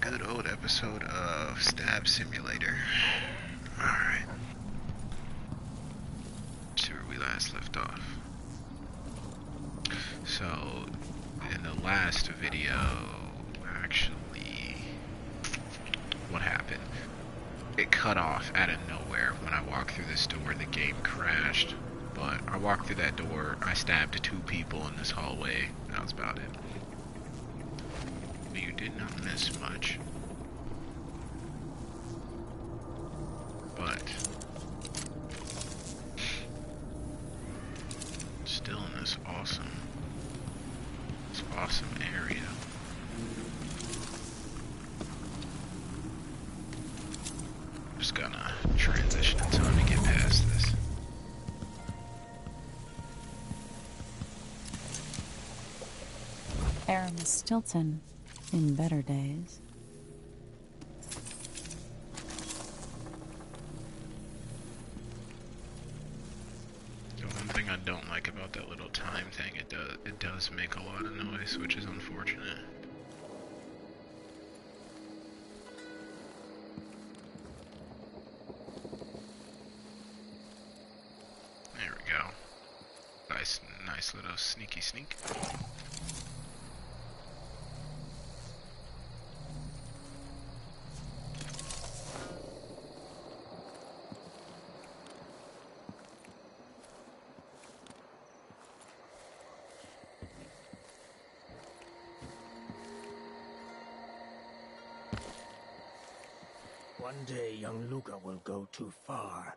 good old episode of Stab Simulator. Alright. See where we last left off. So, in the last video, actually, what happened? It cut off out of nowhere when I walked through this door. The game crashed. But I walked through that door, I stabbed 2 people in this hallway. That was about it. But you did not miss much. But still in this awesome area. Just gonna transition in time to get past this. Aramis Stilton in better days. The one thing I don't like about that little time thing, it does make a lot of noise, which is unfortunate. There we go. Nice little sneaky sneak. One day, young Luca will go too far.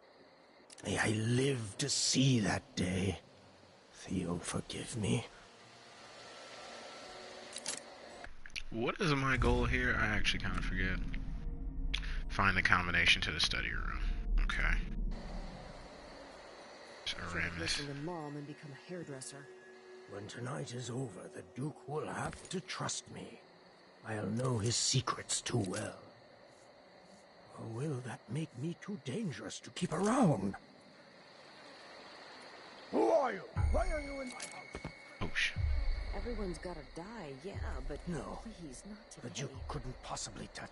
May I live to see that day. Theo, forgive me. What is my goal here? I actually kind of forget. Find the combination to the study room. Okay. So Aramis. Listen to Mom and become a hairdresser. When tonight is over, the Duke will have to trust me. I'll know his secrets too well. Or will that make me too dangerous to keep around? Who are you? Why are you in my house? Oh, shit. Everyone's gotta die, yeah, but No. please, not today. The Duke couldn't possibly touch...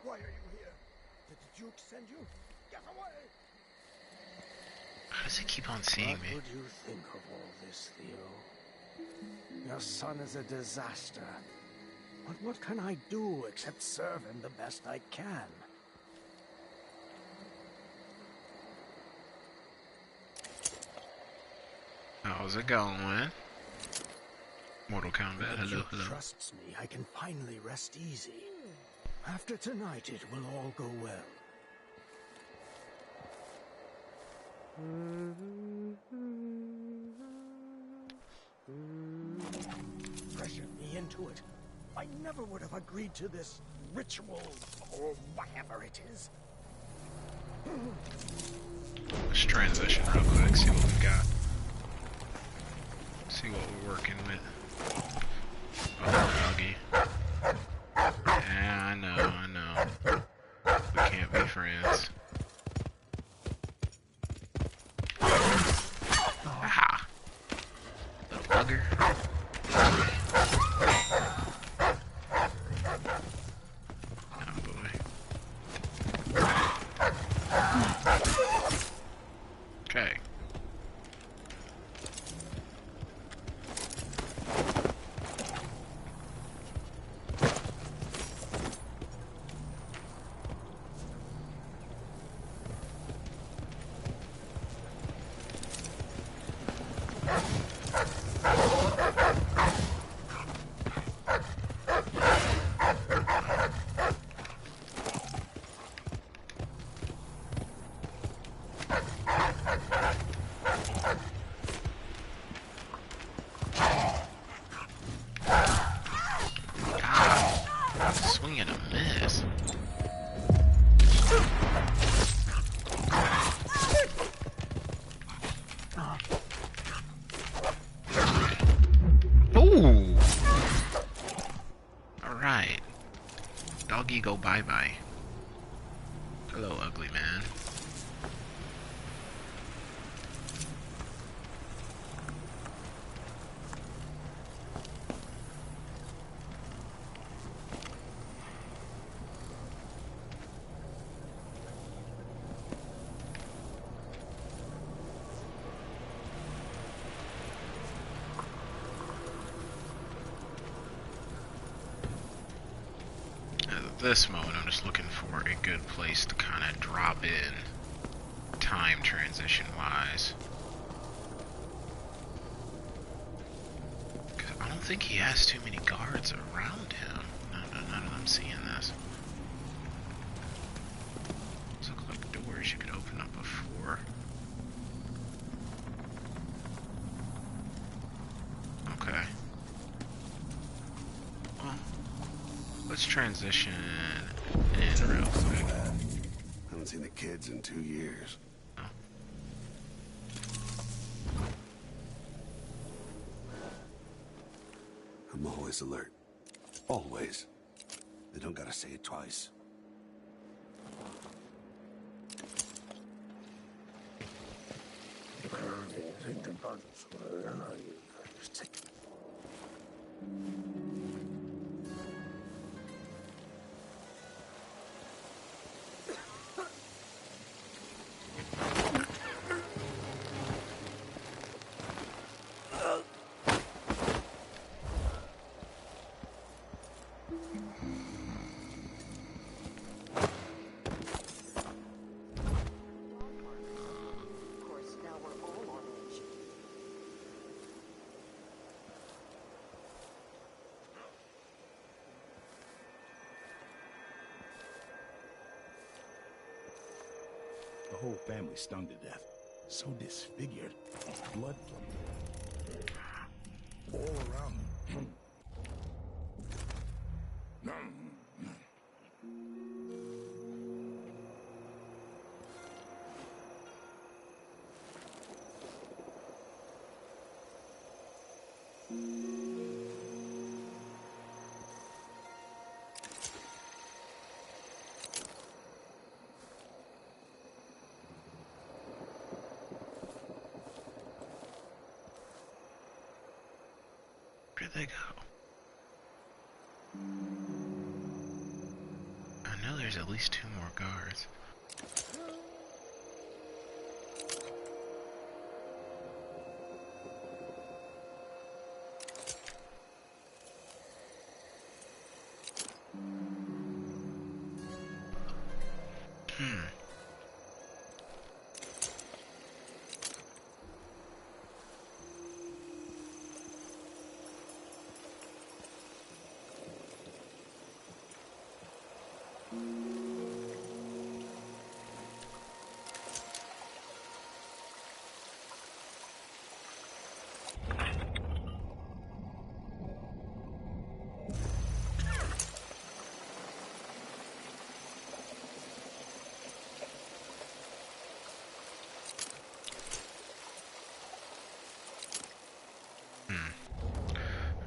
Why are you here? Did the Duke send you? Get away! How does it keep on seeing me? What would you think of all this, Theo? Your son is a disaster. But what can I do except serve him the best I can? How's it going? Mortal Kombat, The hello, Duke hello. trusts me. I can finally rest easy. After tonight, it will all go well. Pressured me into it. I never would have agreed to this ritual, or whatever it is. Let's transition real quick, see what we got. See what we're working with. Oh, doggy. Yeah, I know. We can't be friends. Aha! Little bugger. Oh boy. Okay. Swing and a miss. Ooh! Alright. Doggy go bye-bye. Hello, ugly man. this moment, I'm just looking for a good place to kind of drop in, time transition-wise. I don't think he has too many guards around him. None of them seeing this. Those look like doors you could open up before. Okay. Well, let's transition in real quick. Haven't seen the kids in 2 years. Oh. I'm always alert. Always. They don't gotta say it twice. Of course, now we're all on edge. The whole family stung to death. So disfigured. Blood all around them. Where'd they go? I know there's at least 2 more guards.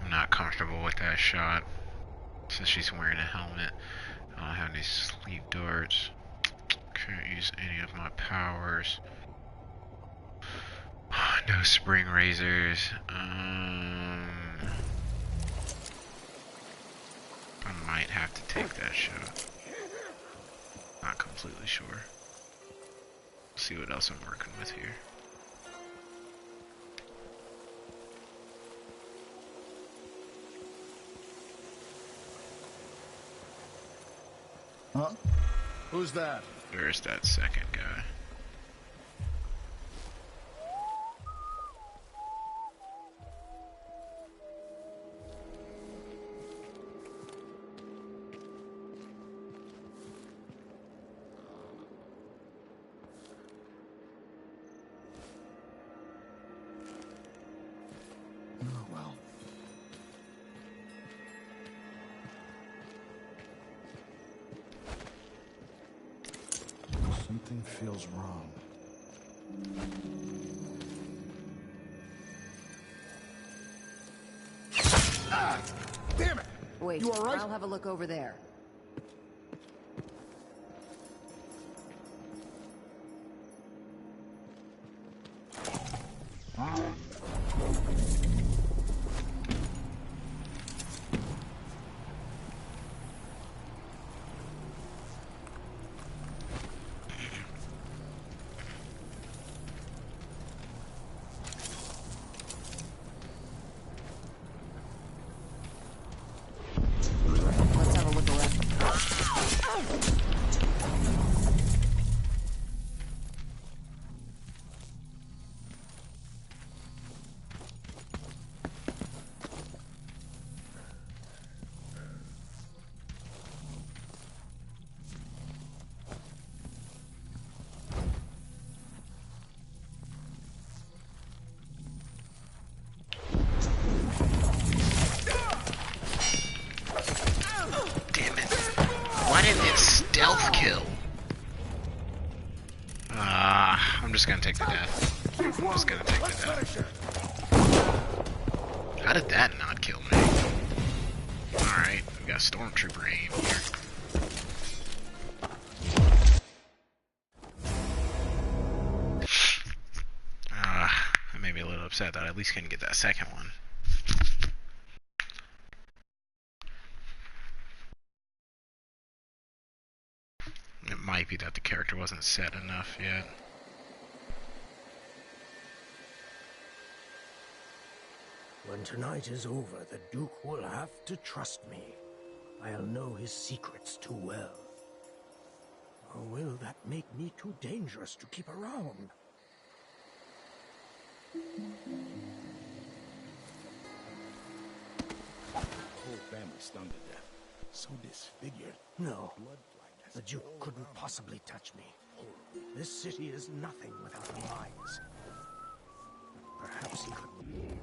I'm not comfortable with that shot. Since she's wearing a helmet. I don't have any sleeve darts. Can't use any of my powers. No spring razors. I might have to take that shot. Not completely sure. See what else I'm working with here. Huh? Who's that? Where's that second guy? Oh, well. Something feels wrong. Ah! Damn it! Wait, You all right? I'll have a look over there. Let's have a look around. just gonna take the death. I'm just gonna take the death. How did that not kill me? Alright, we got Stormtrooper aim here. That made me a little upset that I at least couldn't get that second one. It might be that the character wasn't set enough yet. When tonight is over, the Duke will have to trust me. I'll know his secrets too well. Or will that make me too dangerous to keep around? Whole family stung to death. So disfigured. No, Blood blindness. the Duke couldn't possibly touch me. This city is nothing without mines. Perhaps he couldn't.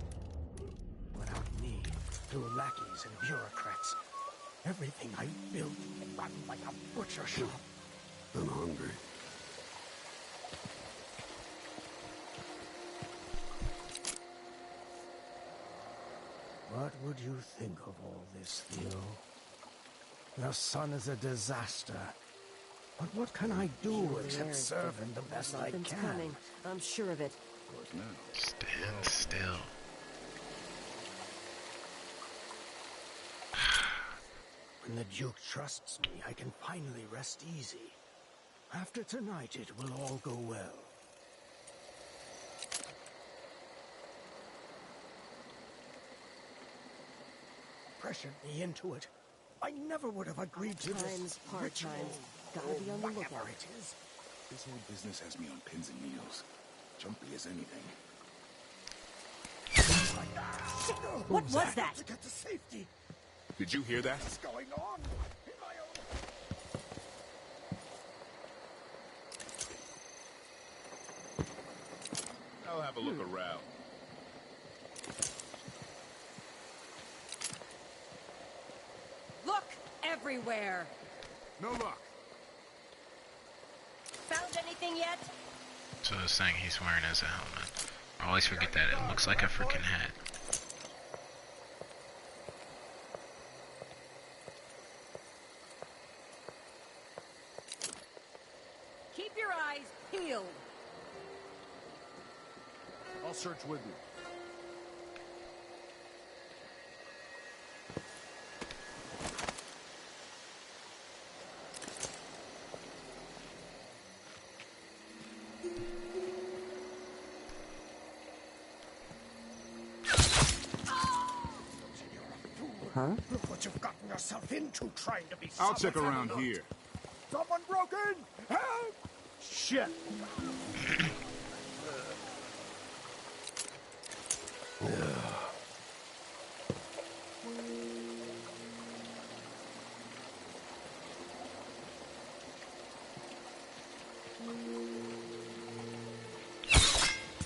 Without me, through lackeys and bureaucrats, everything I built ran like a butcher shop. I'm hungry. What would you think of all this, Theo? The sun is a disaster. But what can I do except serve him the best I Something's can? coming. I'm sure of it. Of course now. Stand still. When the Duke trusts me, I can finally rest easy. After tonight, it will all go well. Pressured me into it. I never would have agreed to Times, this hard ritual, times. Gotta or be on the whatever lookout. it is. This whole business has me on pins and needles. Jumpy as anything. What was that? To get to safety. Did you hear that? What's going on? In my own... I'll have a look around. Look everywhere. No luck. Found anything yet? So this thing he's wearing is a helmet. I always forget that it looks like a freaking hat. Keep your eyes peeled. I'll search with you. Huh? Look what you've gotten yourself into trying to be I'll check someone around I'm not. here. Someone broke in! Help! Shit!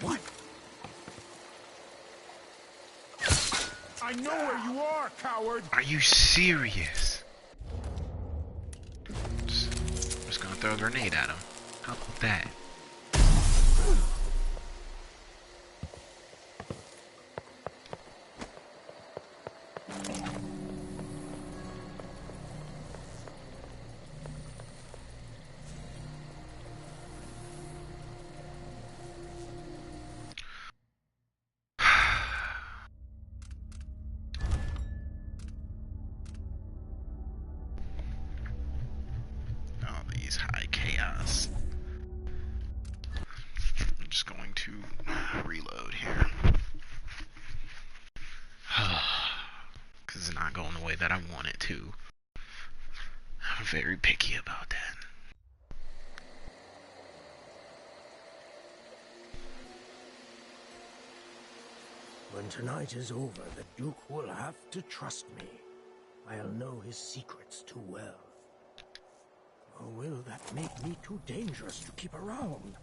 What? I know where you are, coward! Are you serious? Just gonna throw a grenade at him. How about that? All these high chaos. I'm just going to reload here. Because it's not going the way that I want it to. I'm very picky about that. When tonight is over, the Duke will have to trust me. I'll know his secrets too well. Or will that make me too dangerous to keep around?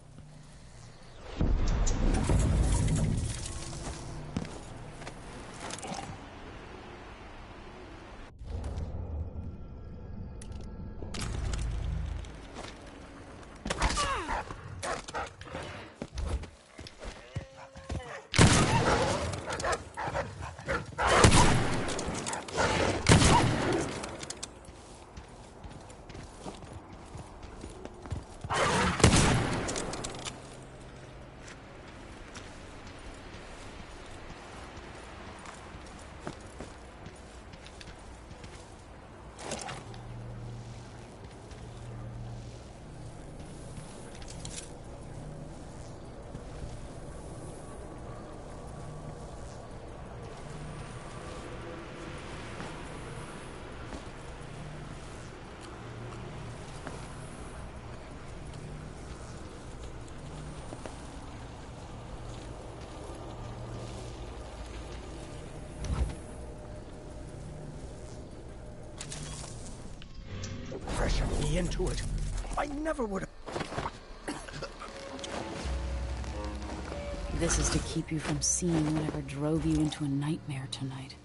me into it. I never would have... This is to keep you from seeing whatever drove you into a nightmare tonight.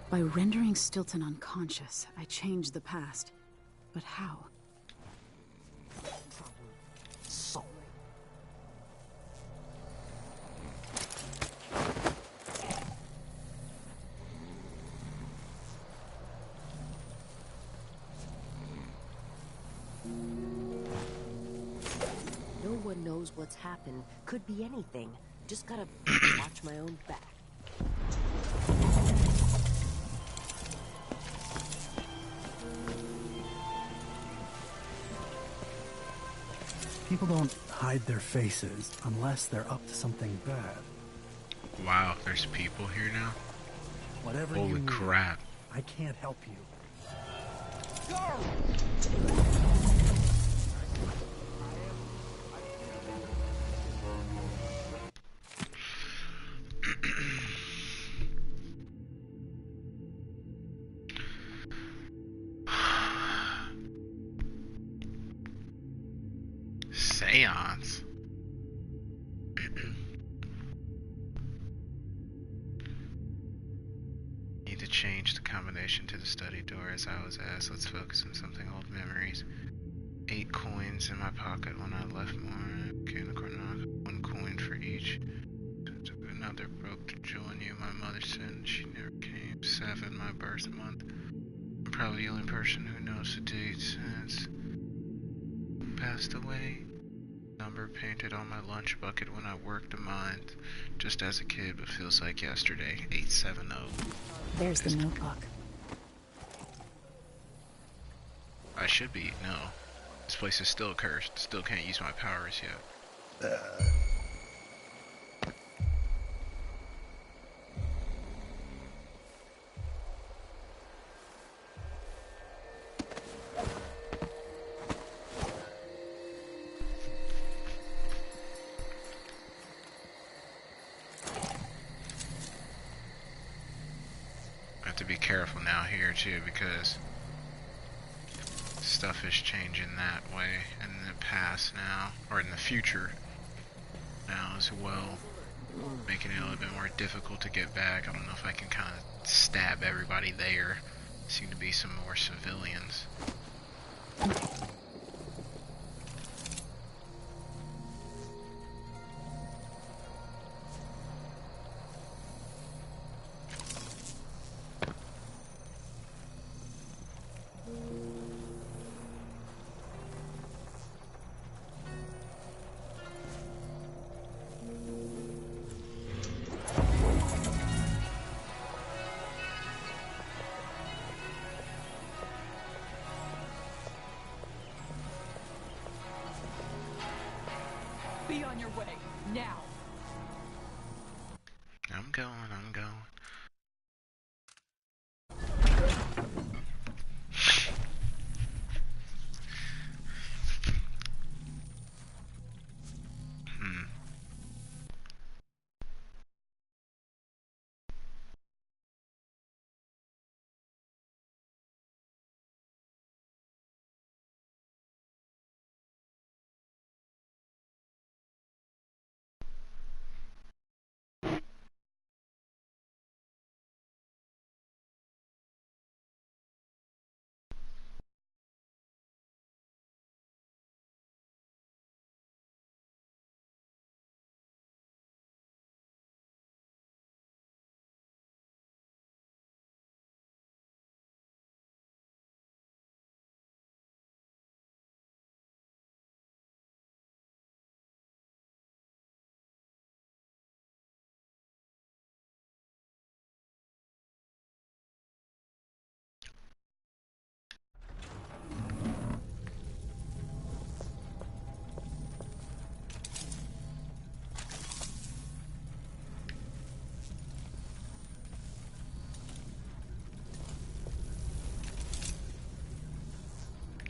By rendering Stilton unconscious, I changed the past. But how? Sorry. No one knows what's happened. Could be anything. Just gotta watch my own back. People don't hide their faces unless they're up to something bad. Wow, there's people here now? Whatever you Holy need, crap. I can't help you. Seance. Need to change the combination to the study door as I was asked. Let's focus on something old memories. 8 coins in my pocket when I left more. Okay, in the corner, 1 coin for each. Took another broke to join you. My mother said she never came. 7, my birth month. I'm probably the only person who knows the date since passed away. Number painted on my lunch bucket when I worked a mine just as a kid, but feels like yesterday. 870. There's the notebook. I should be. No. This place is still cursed. Still can't use my powers yet. I have to be careful now here too, because stuff is changing that way in the past now, or in the future now as well, making it a little bit more difficult to get back. I don't know if I can kind of stab everybody there. Seem to be some more civilians. Be on your way, now! I'm going, I'm going.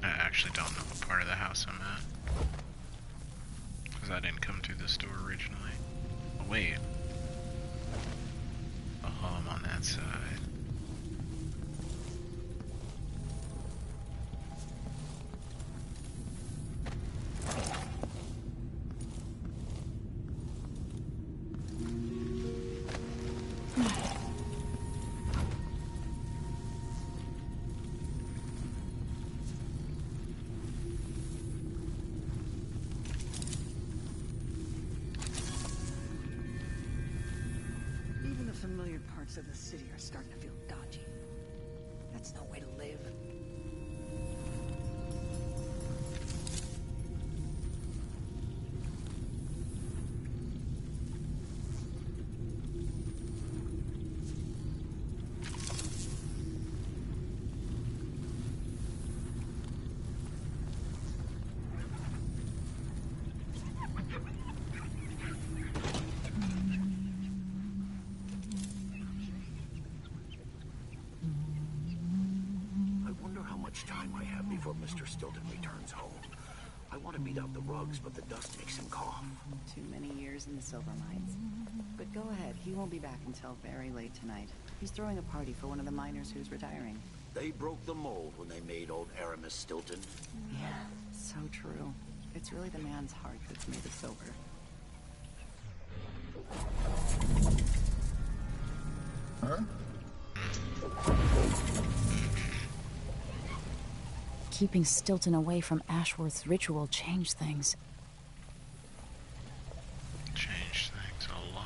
I actually don't know what part of the house I'm at, because I didn't come through this door originally. Oh, wait. Oh, I'm on that side. Weird parts of the city are starting to feel dodgy. That's no way to live. Time I have before Mr. Stilton returns home. I want to beat out the rugs, but the dust makes him cough. Too many years in the silver mines. But go ahead, he won't be back until very late tonight. He's throwing a party for one of the miners who's retiring. They broke the mold when they made old Aramis Stilton. Yeah, so true. It's really the man's heart that's made of silver. Huh? Keeping Stilton away from Ashworth's ritual changed things. Changed things a lot.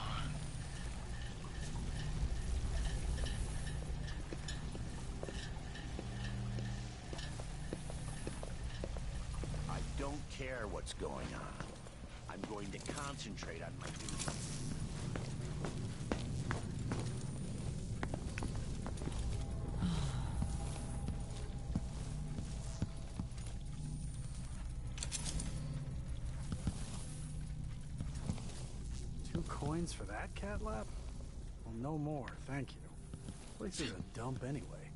I don't care what's going on. I'm going to concentrate on my duty. Coins for that cat lap? Well, no more, thank you. Place is a dump anyway.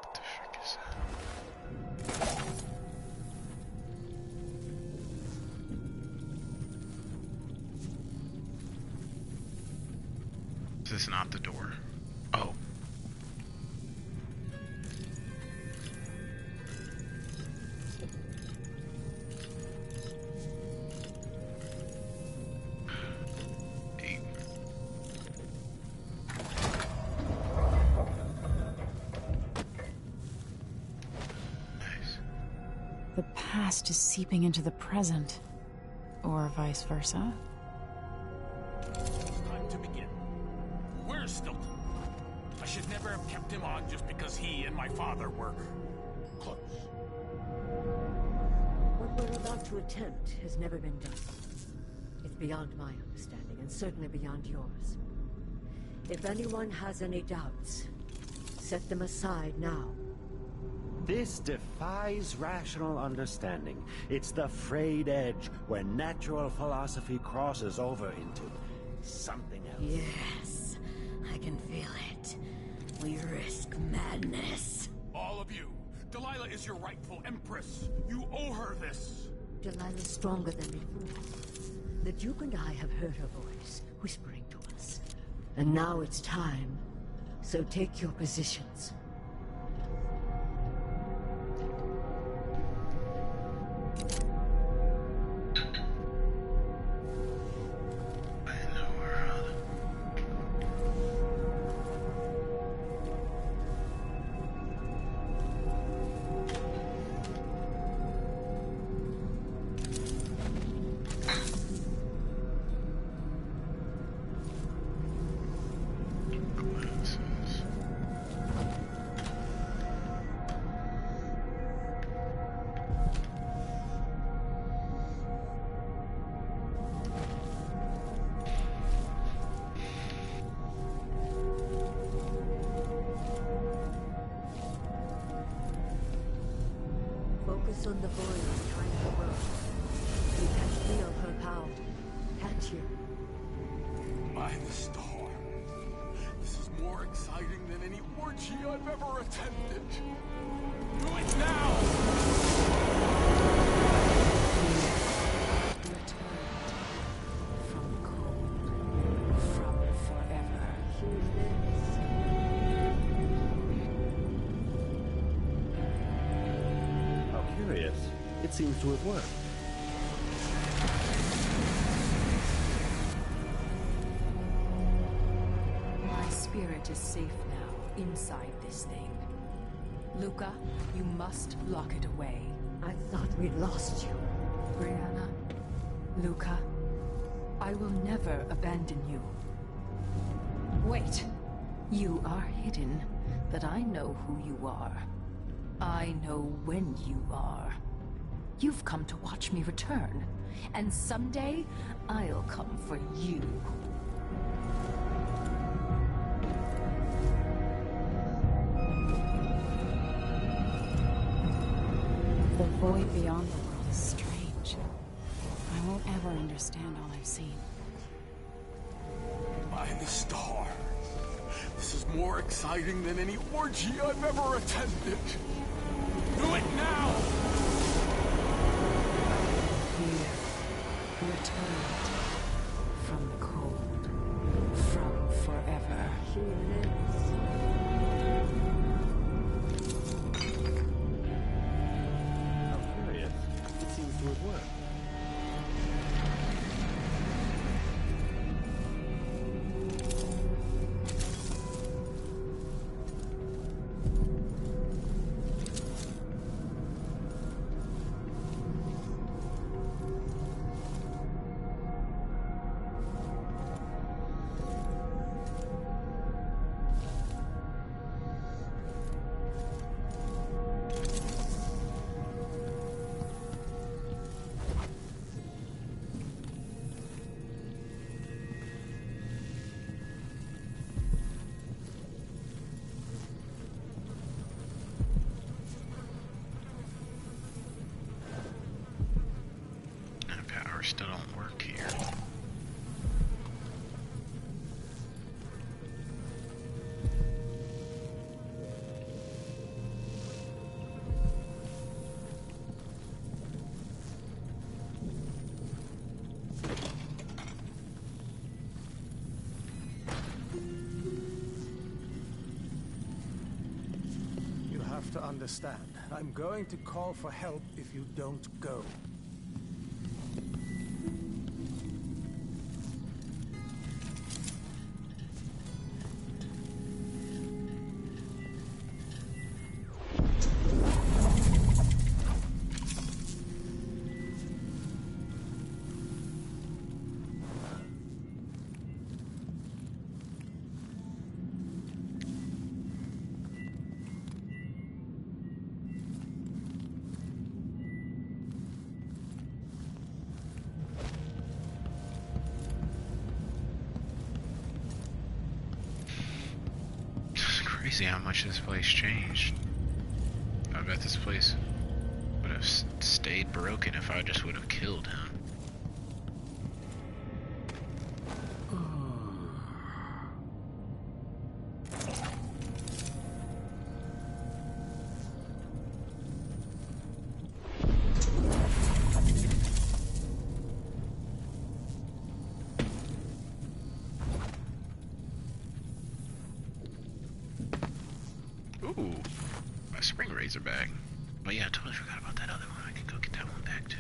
What the frick is that? Is this not the door? Oh. Hey. Nice. The past is seeping into the present. Or vice versa. Time to begin. Where's Stilton? I should never have kept him on just because he and my father were close. What we're about to attempt has never been done. It's beyond my understanding, and certainly beyond yours. If anyone has any doubts, set them aside now. This defies rational understanding. It's the frayed edge where natural philosophy crosses over into something else. Yes, I can feel it. We risk madness. All of you, Delilah is your rightful empress. You owe her this. Delilah's stronger than before. The Duke and I have heard her voice, whispering to us. And now it's time. So take your positions. Focus on the void behind the world. You can feel her power, can't you? By the star. This is more exciting than any orgy I've ever attended. Do it now! From cold, from forever. She lives. How curious. It seems to have worked. My spirit is safe now. inside this thing. Luca, you must lock it away. I thought we'd lost you. Brianna, Luca, I will never abandon you. Wait. You are hidden, but I know who you are. I know when you are. You've come to watch me return, and someday I'll come for you. The void beyond the world is strange. I won't ever understand all I've seen. By the star. This is more exciting than any orgy I've ever attended. Do it now! Here, returned from the cold, from forever. She lives. How curious. It seems to have worked. Still don't work here. You have to understand. I'm going to call for help if you don't go. Crazy how much this place changed. I bet this place would have stayed broken if I just would have killed him. Ooh, my spring razor bag. But yeah, I totally forgot about that other one. I can go get that one back too.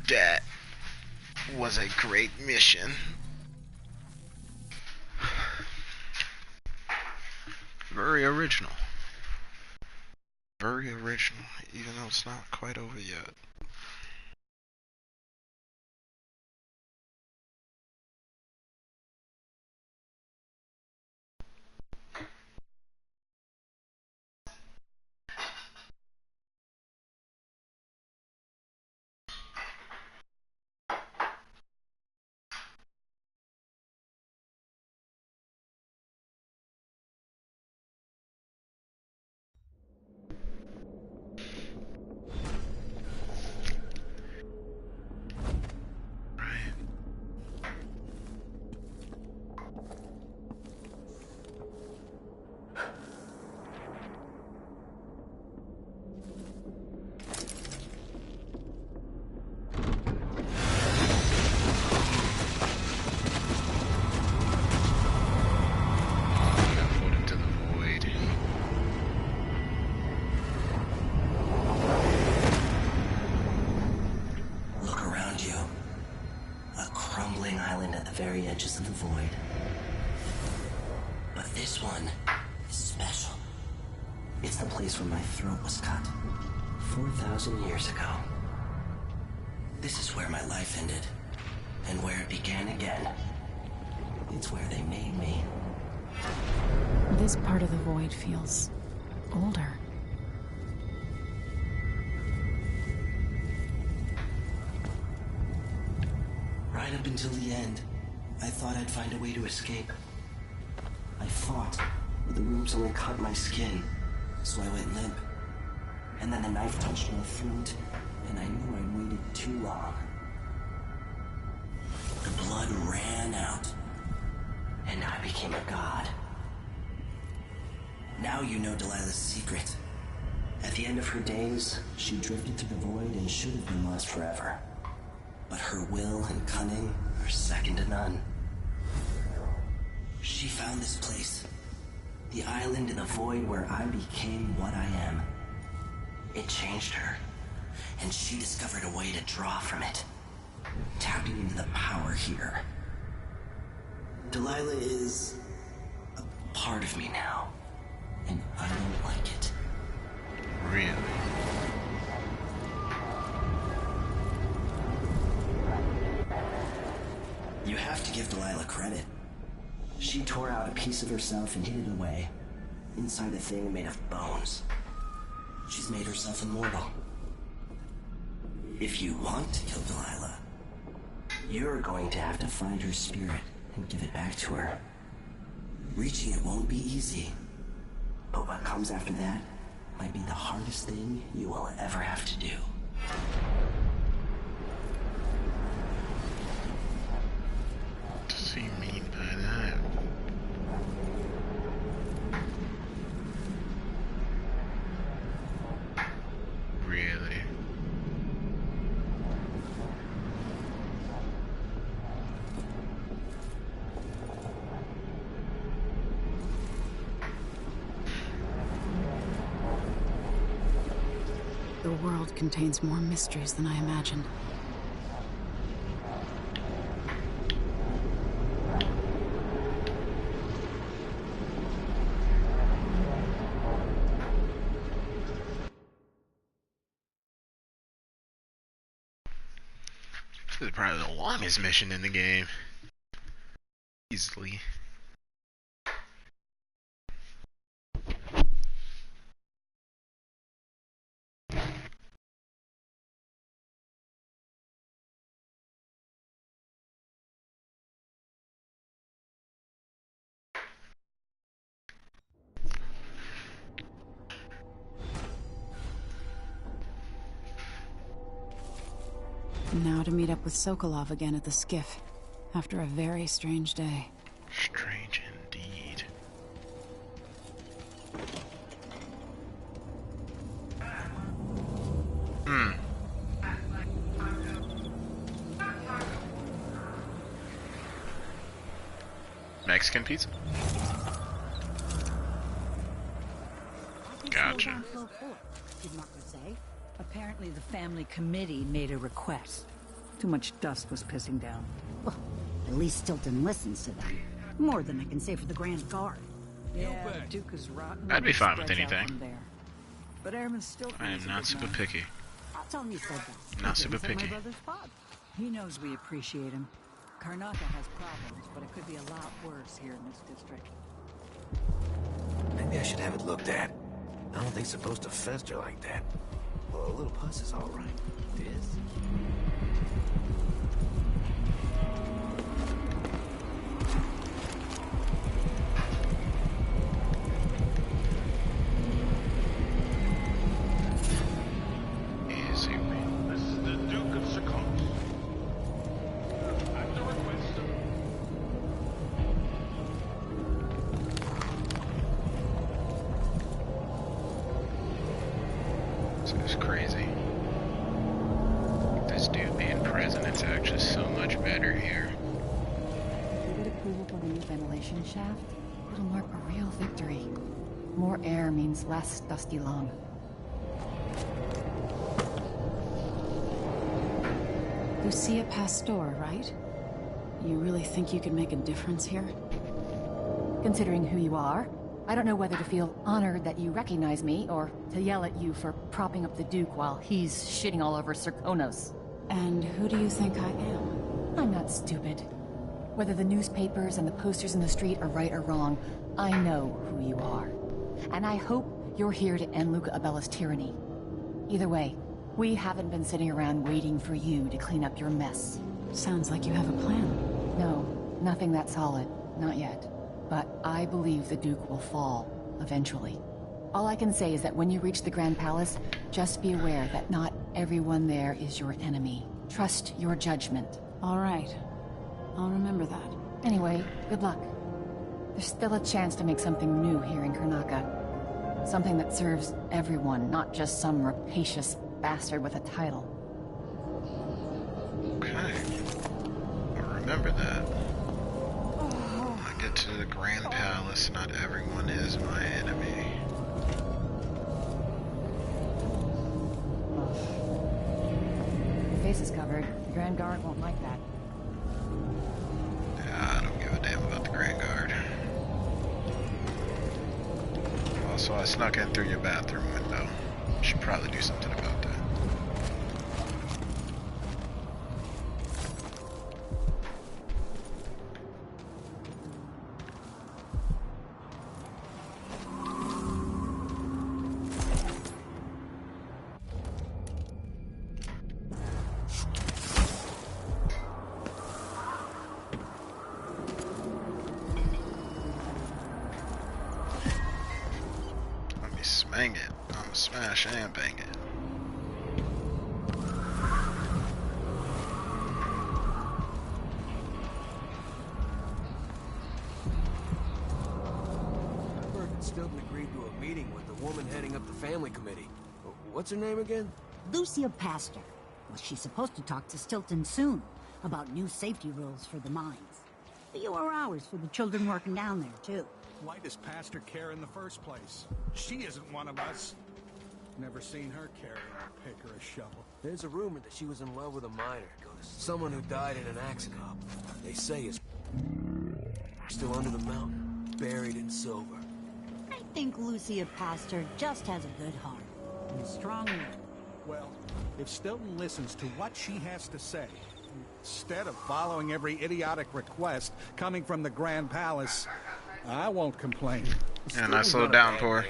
That was a great mission. Very original. Very original, even though it's not quite over yet. Very edges of the void. But this one is special. It's the place where my throat was cut 4,000 years ago. This is where my life ended, and where it began again. It's where they made me. This part of the void feels older. Right up until the end, I thought I'd find a way to escape. I fought, but the wounds only cut my skin, so I went limp. And then the knife touched my throat, and I knew I'd waited too long. The blood ran out, and I became a god. Now you know Delilah's secret. At the end of her days, she drifted through the void and should have been lost forever. But her will and cunning are second to none. She found this place, the island in the void where I became what I am. It changed her, and she discovered a way to draw from it, tapping into the power here. Delilah is a part of me now, and I don't like it. Really? You have to give Delilah credit. She tore out a piece of herself and hid it away, inside a thing made of bones. She's made herself immortal. If you want to kill Delilah, you're going to have to find her spirit and give it back to her. Reaching it won't be easy, but what comes after that might be the hardest thing you will ever have to do. What does he mean by that? Really? The world contains more mysteries than I imagined. This is probably the longest mission in the game. Easily. Now to meet up with Sokolov again at the skiff, after a very strange day. Strange indeed. Mexican pizza? Gotcha. Did Marco say? Apparently the family committee made a request. Too much dust was pissing down. Well, at least Stilton listens to them. More than I can say for the Grand Guard. Yeah, the Duke is rotten. I'd be fine with anything. But Airman still. I am not super picky. I'll tell him you said that. Not super My picky. brother's pub. He knows we appreciate him. Karnaka has problems, but it could be a lot worse here in this district. Maybe I should have it looked at. I don't think it's supposed to fester like that. Well, a little pus is all right. It is. It's crazy. This dude being president's actually so much better here. We get approval for the new ventilation shaft. It'll mark a real victory. More air means less dusty lung. Lucia Pastor, right? You really think you could make a difference here? Considering who you are, I don't know whether to feel honored that you recognize me, or to yell at you for propping up the Duke while he's shitting all over Serkonos. And who do you think I am? I'm not stupid. Whether the newspapers and the posters in the street are right or wrong, I know who you are. And I hope you're here to end Luca Abella's tyranny. Either way, we haven't been sitting around waiting for you to clean up your mess. Sounds like you have a plan. No, nothing that solid. Not yet. But I believe the Duke will fall, eventually. All I can say is that when you reach the Grand Palace, just be aware that not everyone there is your enemy. Trust your judgment. All right. I'll remember that. Anyway, good luck. There's still a chance to make something new here in Karnaka. Something that serves everyone, not just some rapacious bastard with a title. Okay. I'll remember that. Get to the Grand Palace, not everyone is my enemy. Your face is covered. The Grand Guard won't like that. Yeah, I don't give a damn about the Grand Guard. Also, I snuck in through your bathroom window. Should probably do something about that. Bang it. I'm a smash and bang it. Burke and Stilton agreed to a meeting with the woman heading up the family committee. What's her name again? Lucia Pastor. Well, she's supposed to talk to Stilton soon about new safety rules for the mines. Fewer hours for the children working down there, too. Why does Pastor care in the first place? She isn't one of us. Never seen her carry a pick or a shovel. There's a rumor that she was in love with a miner. Someone who died in an accident. They say is still under the mountain, buried in silver. I think Lucia Pastor just has a good heart. And a strong will. Well, if Stilton listens to what she has to say, instead of following every idiotic request coming from the Grand Palace, I won't complain. Yeah, nice little downpour.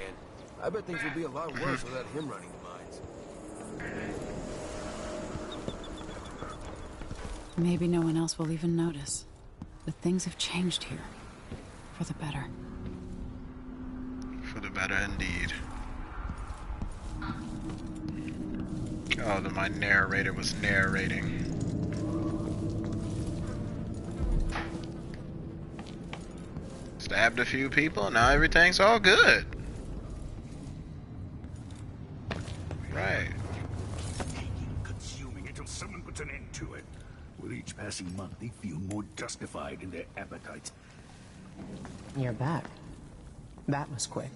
I bet things would be a lot worse without him running the mines. Maybe no one else will even notice. But things have changed here. For the better. For the better indeed. Oh, my narrator was narrating. Stabbed a few people, now everything's all good. Right. Consuming until someone puts an end to it. With each passing month, they feel more justified in their appetite. You're back. That was quick.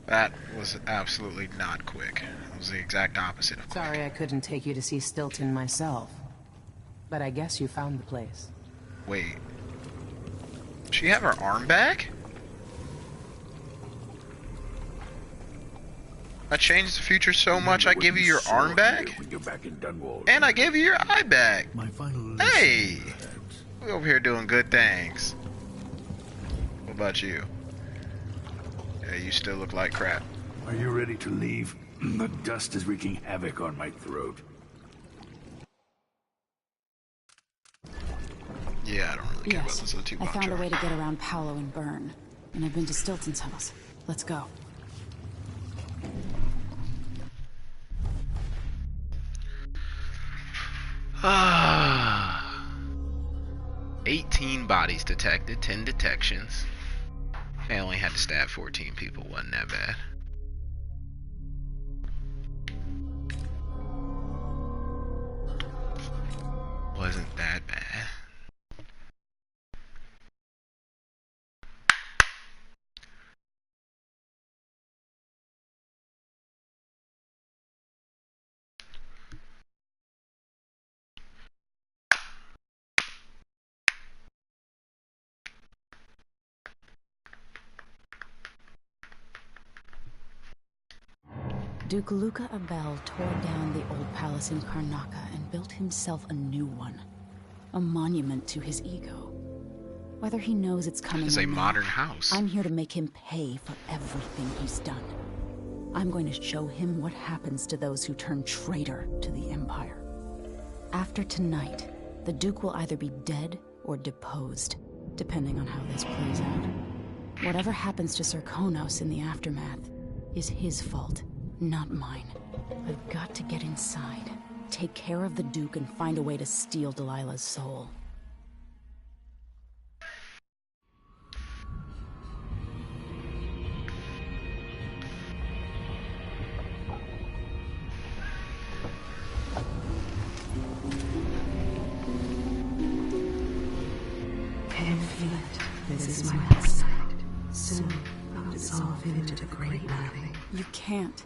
That was absolutely not quick. It was the exact opposite of quick. Sorry I couldn't take you to see Stilton myself. But I guess you found the place. Wait. She have her arm back? I changed the future so much I give you your arm back? When you're back in Dunwall. And I gave you your eye back. My final Hey! We over here doing good things. What about you? Yeah, you still look like crap. Are you ready to leave? The dust is wreaking havoc on my throat. Yeah, I don't really care about this I found a way to get around Paolo and Byrne. And I've been to Stilton's house. Let's go. Ah. 18 bodies detected, 10 detections. I only had to stab 14 people, wasn't that bad. Wasn't that bad. Duke Luca Abel tore down the old palace in Karnaca and built himself a new one. A monument to his ego. Whether he knows it's coming It's or a not, modern house. I'm here to make him pay for everything he's done. I'm going to show him what happens to those who turn traitor to the Empire. After tonight, the Duke will either be dead or deposed, depending on how this plays out. Whatever happens to Serkonos in the aftermath is his fault, not mine. I've got to get inside, take care of the Duke, and find a way to steal Delilah's soul. Can feel it. This is my last sight. Soon I'll dissolve into the great nothing. You can't.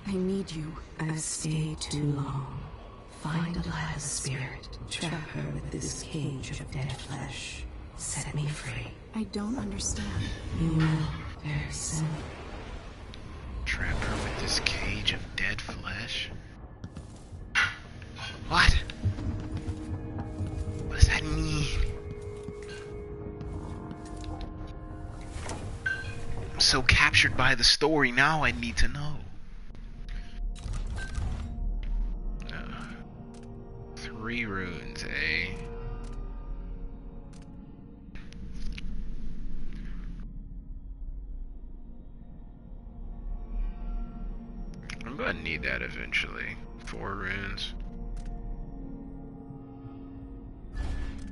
I need you. I've stayed too long. Find Delilah's spirit. Trap her with this cage of dead flesh. Set me free. I don't understand. You will very soon. Trap her with this cage of dead flesh? What? What does that mean? I'm so captured by the story now, I need to know. 3 runes, eh? I'm gonna need that eventually. 4 runes.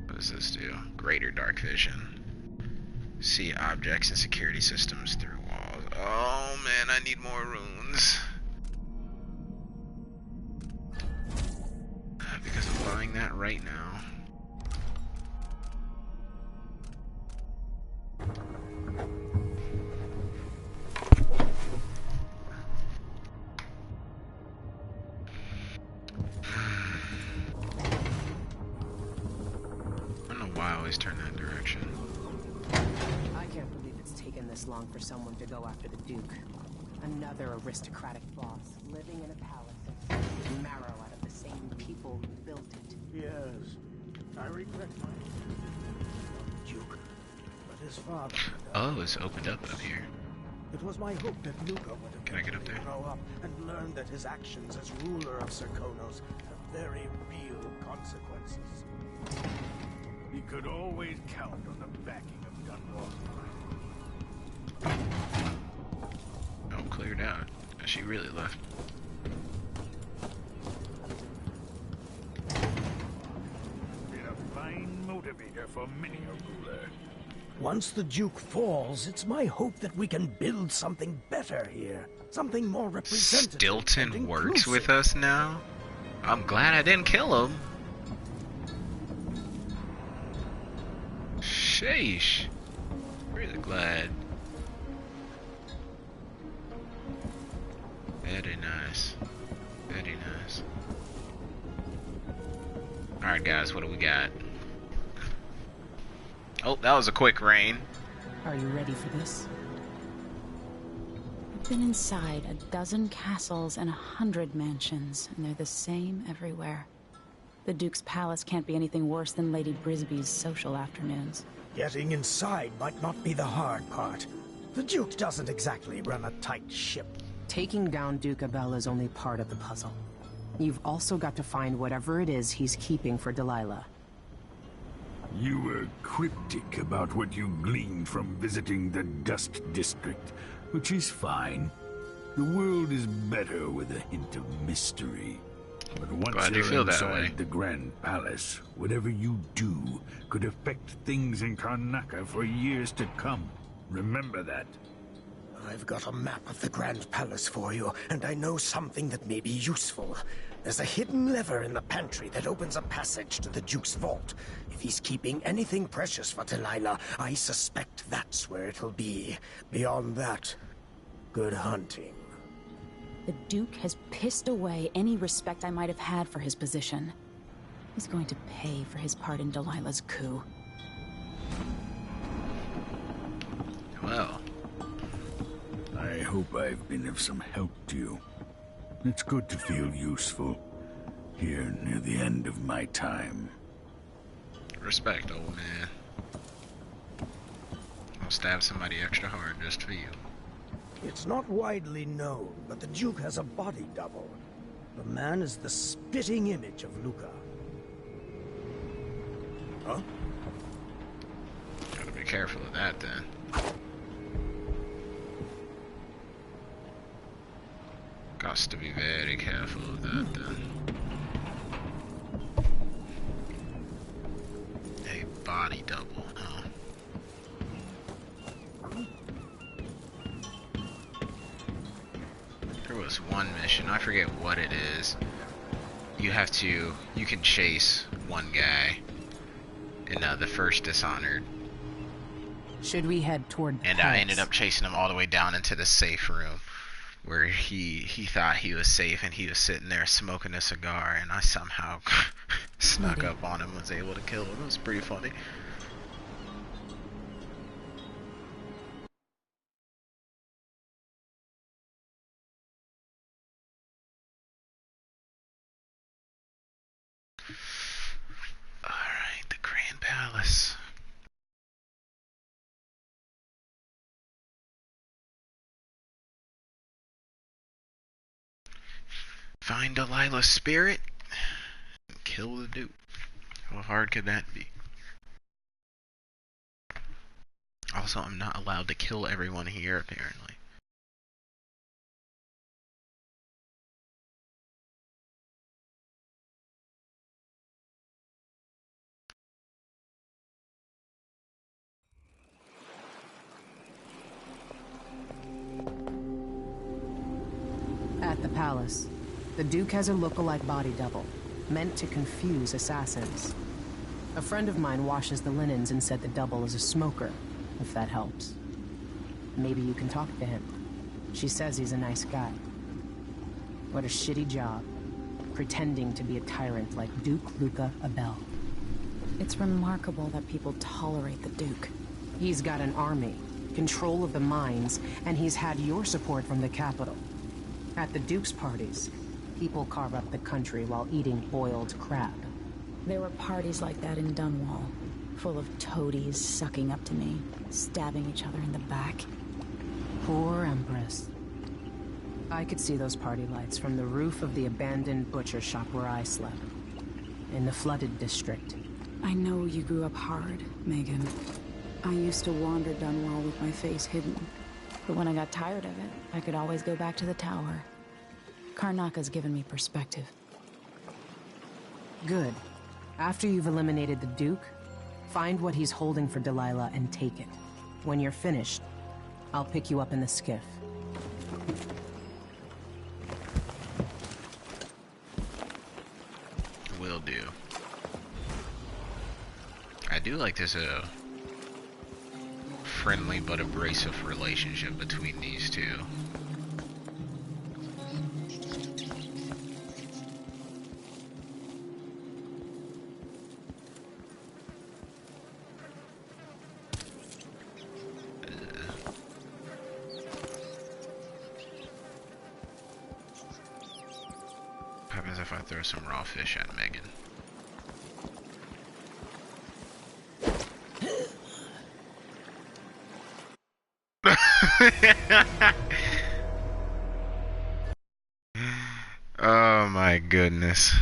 What does this do? Greater dark vision. See objects and security systems through walls. Oh man, I need more runes. Because I'm buying that right now. I don't know why I always turn that direction. I can't believe it's taken this long for someone to go after the Duke. Another aristocratic boss living in a palace and sucking marrow out of the same people who built it. Yes, I regret my Duke, but his father. Oh, it's opened up here. It was my hope that Luca would Can I get up there? grow up and learn that his actions as ruler of Serkonos have very real consequences. He could always count on the backing of Dunwall. Oh, cleared out. She really left. Been a fine motivator for many a ruler. Once the Duke falls, it's my hope that we can build something better here. Something more representative. Stilton works with us now? I'm glad I didn't kill him. Sheesh. Really glad. Very nice. Very nice. Alright guys, what do we got? Oh, that was a quick rain. Are you ready for this? I've been inside a dozen castles and 100 mansions, and they're the same everywhere. The Duke's palace can't be anything worse than Lady Brisby's social afternoons. Getting inside might not be the hard part. The Duke doesn't exactly run a tight ship. Taking down Duke Abel is only part of the puzzle. You've also got to find whatever it is he's keeping for Delilah. You were cryptic about what you gleaned from visiting the Dust District, which is fine. The world is better with a hint of mystery. But once you're inside the Grand Palace, whatever you do could affect things in Karnaca for years to come. Remember that. I've got a map of the Grand Palace for you, and I know something that may be useful. There's a hidden lever in the pantry that opens a passage to the Duke's vault. If he's keeping anything precious for Delilah, I suspect that's where it'll be. Beyond that, good hunting. The Duke has pissed away any respect I might have had for his position. He's going to pay for his part in Delilah's coup. Well, I hope I've been of some help to you. It's good to feel useful here near the end of my time. Respect, old man. I'll stab somebody extra hard just for you. It's not widely known, but the Duke has a body double. The man is the spitting image of Luca. Huh? Gotta be careful of that then. Gots to be very careful of that then. A body double, huh? There was one mission, I forget what it is. You can chase one guy in the first Dishonored. Should we head toward the And I ended up chasing him all the way down into the safe room, where he thought he was safe, and he was sitting there smoking a cigar, and I somehow snuck up on him and was able to kill him. It was pretty funny. Alright, the Grand Palace. Find Delilah's spirit and kill the Duke. How hard could that be? Also, I'm not allowed to kill everyone here, apparently. At the palace, the Duke has a lookalike body double, meant to confuse assassins. A friend of mine washes the linens and said the double is a smoker, if that helps. Maybe you can talk to him. She says he's a nice guy. What a shitty job, pretending to be a tyrant like Duke Luca Abel. It's remarkable that people tolerate the Duke. He's got an army, control of the mines, and he's had your support from the capital. At the Duke's parties, people carve up the country while eating boiled crab. There were parties like that in Dunwall, full of toadies sucking up to me, stabbing each other in the back. Poor Empress. I could see those party lights from the roof of the abandoned butcher shop where I slept, in the flooded district. I know you grew up hard, Megan. I used to wander Dunwall with my face hidden. But when I got tired of it, I could always go back to the tower. Karnaca's given me perspective. Good. After you've eliminated the Duke, find what he's holding for Delilah and take it. When you're finished, I'll pick you up in the skiff. Will do. I do like this friendly but abrasive relationship between these two. happens if I throw some raw fish at Megan? Oh my goodness.